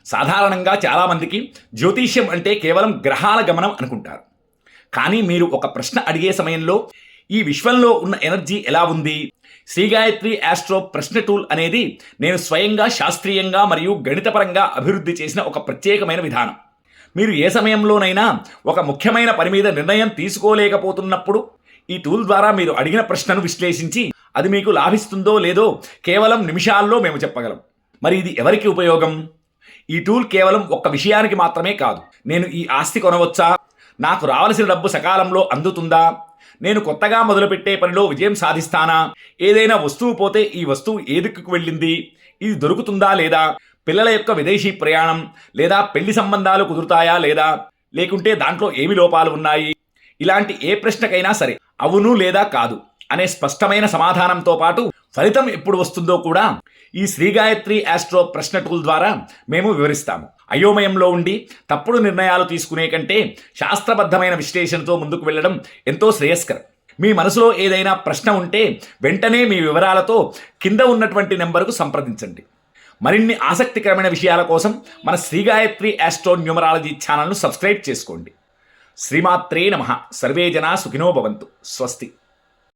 సాధారణంగా చాలామందికి జ్యోతిష్యం అంటే కేవలం గ్రహాల గమనం అనుకుంటారు. కానీ మీరు ఒక ప్రశ్న అడిగే సమయంలో ఈ విశ్వంలో ఉన్న ఎనర్జీ ఎలా ఉంది? శ్రీ గాయత్రి ఆస్ట్రో ప్రశ్న టూల్ అనేది నేను స్వయంగా శాస్త్రీయంగా మరియు గణితపరంగా అభివృద్ధి చేసిన ఒక ప్రత్యేకమైన విధానం. మీరు ఏ సమయంలోనైనా ఒక ముఖ్యమైన పని మీద నిర్ణయం తీసుకోలేకపోతున్నప్పుడు ఈ టూల్ ద్వారా మీరు అడిగిన ప్రశ్నను విశ్లేషించి అది మీకు లాభిస్తుందో లేదో కేవలం నిమిషాల్లో మేము చెప్పగలం. మరి ఇది ఎవరికి ఉపయోగం? ఈ టూల్ కేవలం ఒక్క విషయానికి మాత్రమే కాదు. నేను ఈ ఆస్తి కొనవచ్చా? నాకు రావలసిన డబ్బు సకాలంలో అందుతుందా? నేను కొత్తగా మొదలుపెట్టే పనిలో విజయం సాధిస్తానా? ఏదైనా వస్తువు పోతే ఈ వస్తువు ఏ దిక్కుకు వెళ్ళింది? ఇది దొరుకుతుందా లేదా? పిల్లల యొక్క విదేశీ ప్రయాణం లేదా పెళ్లి సంబంధాలు కుదురుతాయా లేదా? లేకుంటే దాంట్లో ఏమి లోపాలు ఉన్నాయి? ఇలాంటి ఏ ప్రశ్నకైనా సరే అవును లేదా కాదు అనే స్పష్టమైన సమాధానంతో పాటు ఫలితం ఎప్పుడు వస్తుందో కూడా ఈ శ్రీ గాయత్రి ఆస్ట్రో ప్రశ్న టూల్ ద్వారా మేము వివరిస్తాము. అయోమయంలో ఉండి తప్పుడు నిర్ణయాలు తీసుకునే కంటే శాస్త్రబద్ధమైన విశ్లేషణతో ముందుకు వెళ్ళడం ఎంతో శ్రేయస్కరం. మీ మనసులో ఏదైనా ప్రశ్న ఉంటే వెంటనే మీ వివరాలతో కింద ఉన్నటువంటి నెంబర్కు సంప్రదించండి. మరిన్ని ఆసక్తికరమైన విషయాల కోసం మన శ్రీ గాయత్రి ఆస్ట్రో న్యూమరాలజీ ఛానల్ను సబ్స్క్రైబ్ చేసుకోండి. శ్రీమాత్రే నమః. సర్వే జనా సుఖినో భవంతు. స్వస్తి.